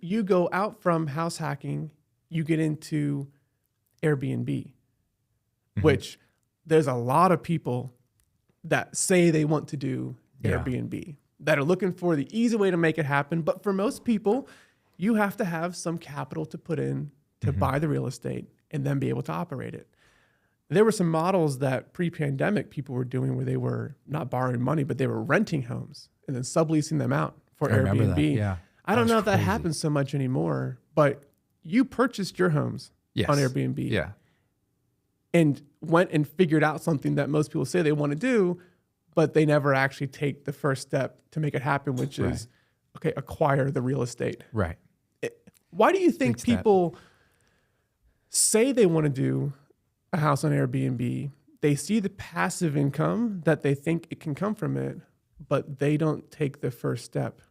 You go out from house hacking, you get into Airbnb, which there's a lot of people that say they want to do Airbnb that are looking for the easy way to make it happen. But for most people, you have to have some capital to put in to buy the real estate and then be able to operate it. There were some models that pre-pandemic people were doing where they were not borrowing money, but they were renting homes and then subleasing them out for Airbnb. Yeah. I don't know if that happens so much anymore, but you purchased your homes on Airbnb. Yeah. And went and figured out something that most people say they want to do, but they never actually take the first step to make it happen, which is, okay, acquire the real estate. Right. Why do you think people say they want to do a house on Airbnb? They see the passive income that they think it can come from it, but they don't take the first step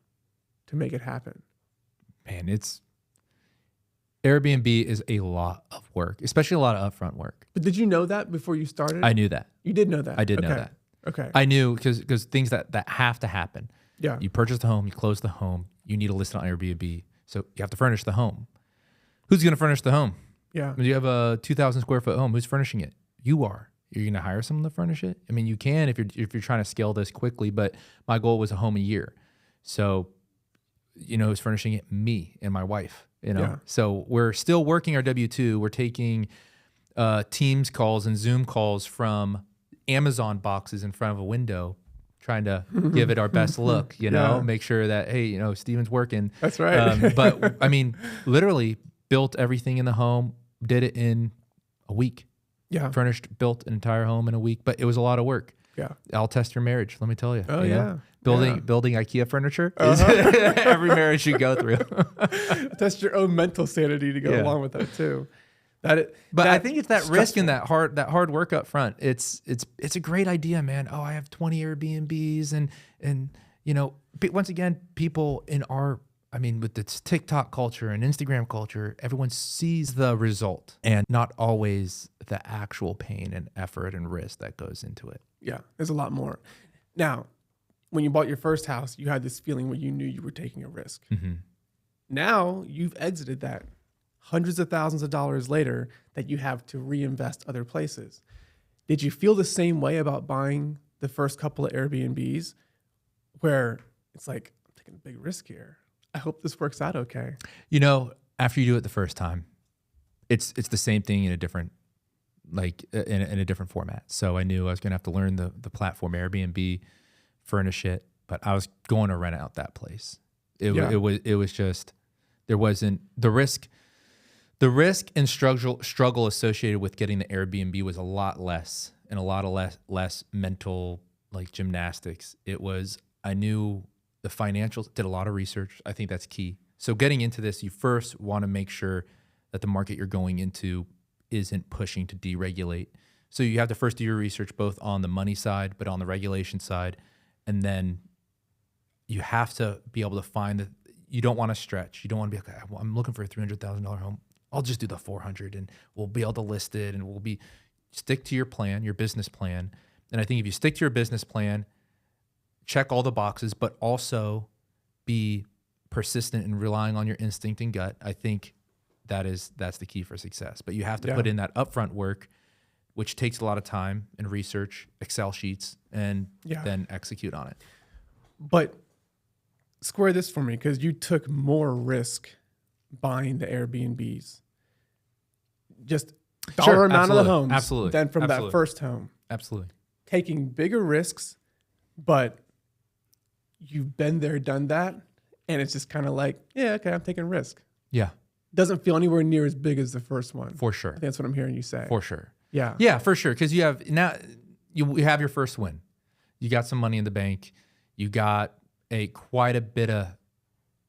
to make it happen. Man, Airbnb is a lot of work, especially a lot of upfront work. But did you know that before you started? I knew that. You did know that? I did know that. Okay. I knew because things that have to happen. Yeah. You purchase the home, you close the home, you need to list it on Airbnb. So you have to furnish the home. Who's going to furnish the home? Yeah. You have a 2,000 square foot home. Who's furnishing it? You are. You're going to hire someone to furnish it? I mean, you can if you're trying to scale this quickly, but my goal was a home a year. So, who's furnishing it? Me and my wife, Yeah. So we're still working our W-2. We're taking Teams calls and Zoom calls from Amazon boxes in front of a window, trying to give it our best look, make sure that, hey, Steven's working. That's right. But I mean, literally built everything in the home, did it in a week. Yeah. Built an entire home in a week, but it was a lot of work. Yeah. I'll test your marriage. Let me tell you. Oh, you yeah. know? Building IKEA furniture is every marriage you go through. Test your own mental sanity to go along with that too. But I think it's that stressful risk and that hard work up front. It's a great idea, man. Oh, I have 20 Airbnbs and once again, people with this TikTok culture and Instagram culture, everyone sees the result and not always the actual pain and effort and risk that goes into it. Yeah, there's a lot more. Now, when you bought your first house, you had this feeling where you knew you were taking a risk. Mm-hmm. Now you've exited that hundreds of thousands of dollars later that you have to reinvest other places. Did you feel the same way about buying the first couple of Airbnbs where it's like, I'm taking a big risk here. I hope this works out okay. After you do it the first time, it's the same thing in a different, in a different format. So I knew I was going to have to learn the platform Airbnb, furnish it, but I was going to rent out that place. It was just, there wasn't the risk and struggle associated with getting the Airbnb was a lot less and a lot of less mental gymnastics. I knew the financials, did a lot of research. I think that's key. So getting into this, you first want to make sure that the market you're going into isn't pushing to deregulate. So you have to first do your research both on the money side, but on the regulation side. And then you have to be able to find that you don't want to stretch. You don't want to be like, I'm looking for a $300,000 home. I'll just do the 400 and we'll be able to list it and stick to your plan, your business plan. And I think if you stick to your business plan, check all the boxes, but also be persistent in relying on your instinct and gut, I think that's the key for success. But you have to put in that upfront work, which takes a lot of time and research, Excel sheets, and then execute on it. But square this for me, because you took more risk buying the Airbnbs. Just dollar amount of the homes than from that first home. Absolutely. Taking bigger risks, but you've been there, done that, and it's just kind of like, yeah, okay, I'm taking a risk. Yeah. Doesn't feel anywhere near as big as the first one. For sure. I think that's what I'm hearing you say. For sure. Yeah. Yeah, for sure. Because you have your first win. You got some money in the bank. You got you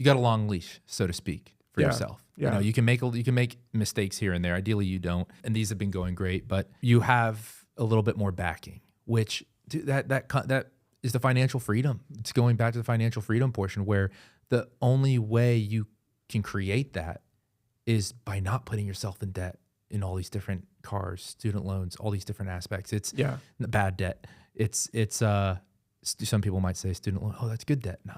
got a long leash, so to speak, for yourself. Yeah. You can make mistakes here and there. Ideally, you don't. And these have been going great, but you have a little bit more backing, which that is the financial freedom. It's going back to the financial freedom portion, where the only way you can create that is by not putting yourself in debt in all these different cars, student loans, all these different aspects. It's bad debt. It's some people might say student loan, oh, that's good debt. No.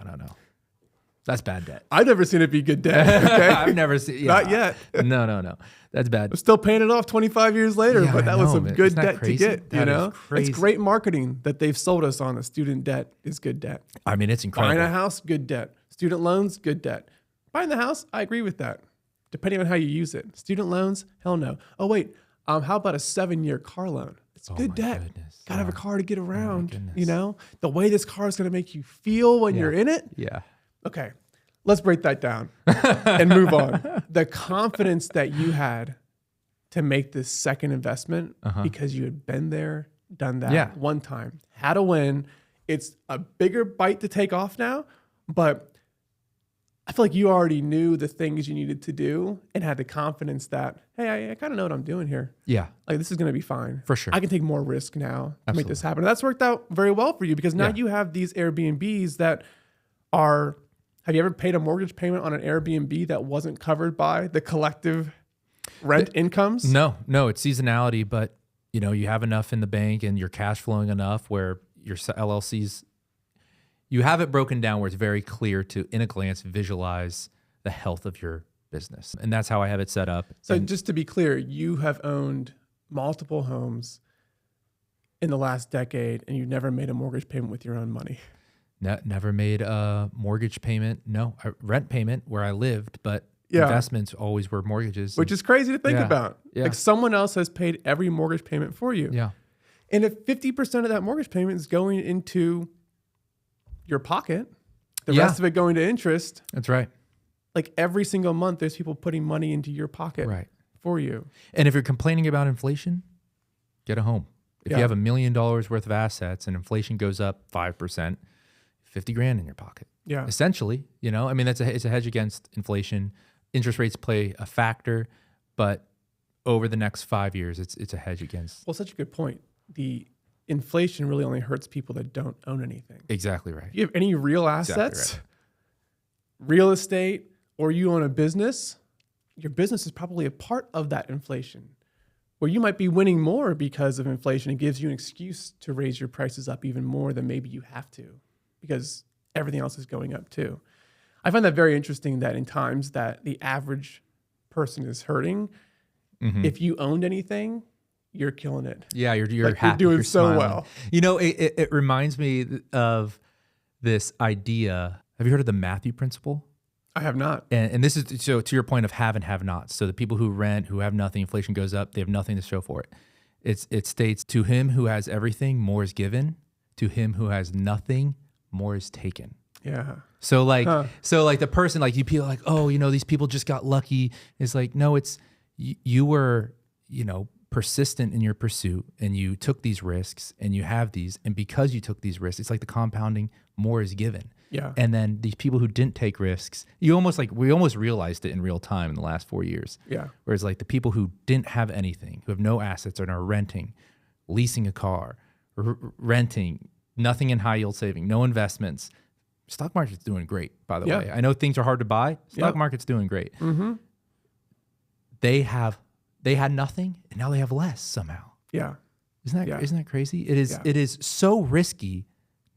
That's bad debt. I've never seen it be good debt. Okay? I've never seen. Yeah. Not yet. No. That's bad. I'm still paying it off 25 years later, Yeah, but that was some man. good Isn't that debt crazy? to get. You That is know, crazy. it's great marketing that they've sold us on. The student debt is good debt. I mean, it's incredible. Buying a house, good debt. Student loans, good debt. Buying the house, I agree with that. Depending on how you use it. Student loans, hell no. Oh wait, how about a 7-year car loan? It's good debt. Goodness. Gotta have a car to get around. goodness. You know, the way this car is gonna make you feel when you're in it. Yeah. Okay, let's break that down and move on. The confidence that you had to make this second investment because you had been there, done that one time, had a win. It's a bigger bite to take off now, but I feel like you already knew the things you needed to do and had the confidence that, hey, I kind of know what I'm doing here. Yeah. Like, this is going to be fine. For sure. I can take more risk now to make this happen. And that's worked out very well for you because now you have these Airbnbs that are, have you ever paid a mortgage payment on an Airbnb that wasn't covered by the collective rent incomes? No, it's seasonality, but you know, you have enough in the bank and you're cash flowing enough where your LLCs, you have it broken down where it's very clear to, in a glance, visualize the health of your business. And that's how I have it set up. So just to be clear, you have owned multiple homes in the last decade and you've never made a mortgage payment with your own money. Never made a mortgage payment. No, a rent payment where I lived, but investments always were mortgages. Which is crazy to think about. Yeah. Like someone else has paid every mortgage payment for you. Yeah. And if 50% of that mortgage payment is going into your pocket, the rest of it going to interest. That's right. Like every single month, there's people putting money into your pocket for you. And if you're complaining about inflation, get a home. If you have $1 million worth of assets and inflation goes up 5%, 50 grand in your pocket. Yeah. Essentially, you know, I mean, it's a hedge against inflation. Interest rates play a factor, but over the next 5 years, it's a hedge against. Well, such a good point. The inflation really only hurts people that don't own anything. Exactly right. If you have any real assets, real estate, or you own a business, your business is probably a part of that inflation. Where you might be winning more because of inflation. It gives you an excuse to raise your prices up even more than maybe you have to because everything else is going up too. I find that very interesting that in times that the average person is hurting, if you owned anything, you're killing it. Yeah, you're like happy. You're doing you're so smiling. well. You know, it reminds me of this idea. Have you heard of the Matthew principle? I have not. And this is, so to your point of have and have nots. So the people who rent, who have nothing, inflation goes up, they have nothing to show for it. It states, to him who has everything, more is given. To him who has nothing, more is taken. Yeah. So like the person, like you feel like, oh, you know, these people just got lucky. It's like, no, it's, you were, you know, persistent in your pursuit and you took these risks and you have these. And because you took these risks, it's like the compounding, more is given. Yeah. And then these people who didn't take risks, we almost realized it in real time in the last 4 years. Yeah. Whereas like the people who didn't have anything, who have no assets and are renting, leasing a car, renting, nothing in high yield saving, no investments. Stock market's doing great, by the way. I know things are hard to buy. Stock market's doing great. Mm-hmm. They had nothing and now they have less somehow. Yeah. Isn't that crazy? It is so risky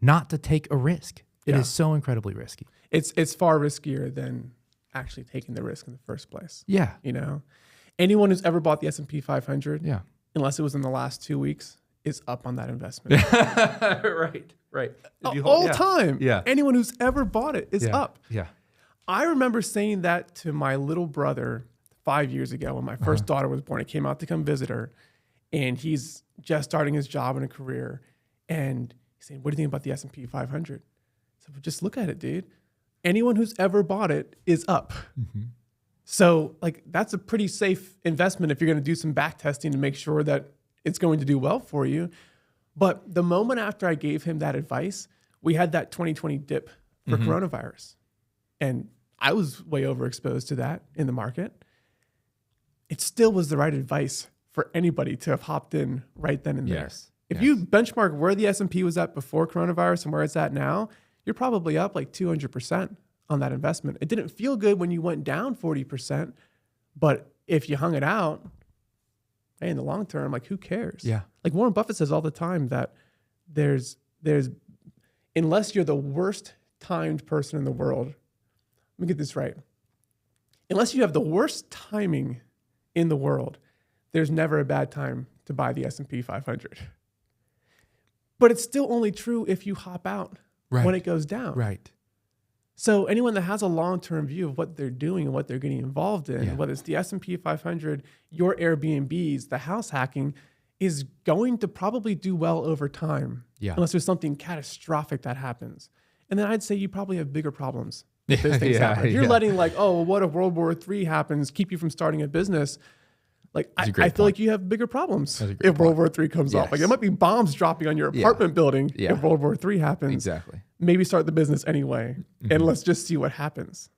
not to take a risk. It is so incredibly risky. It's far riskier than actually taking the risk in the first place. Yeah. You know, anyone who's ever bought the S&P 500, unless it was in the last 2 weeks, is up on that investment. Right. All time. Yeah. Anyone who's ever bought it is up. Yeah. I remember saying that to my little brother 5 years ago when my first daughter was born. I came out to come visit her, and he's just starting his job and a career. And he's saying, what do you think about the S&P 500? So just look at it, dude. Anyone who's ever bought it is up. Mm-hmm. So like that's a pretty safe investment if you're going to do some back testing to make sure that it's going to do well for you. But the moment after I gave him that advice, we had that 2020 dip for coronavirus. And I was way overexposed to that in the market. It still was the right advice for anybody to have hopped in right then and there. If you benchmark where the S&P was at before coronavirus and where it's at now, you're probably up like 200% on that investment. It didn't feel good when you went down 40%, but if you hung it out, hey, in the long term, like who cares? Yeah. Like Warren Buffett says all the time that there's unless you're the worst timed person in the world me get this right. Unless you have the worst timing in the world, there's never a bad time to buy the S&P 500. But it's still only true if you hop out when it goes down. Right. So anyone that has a long-term view of what they're doing and what they're getting involved in, whether it's the S&P 500, your Airbnbs, the house hacking, is going to probably do well over time, unless there's something catastrophic that happens. And then I'd say you probably have bigger problems if those things happen. If you're letting like, oh, what if World War III happens, keep you from starting a business? Like, I feel like you have bigger problems if World War III comes off. Like, there might be bombs dropping on your apartment building if World War III happens. Exactly. Maybe start the business anyway, and let's just see what happens.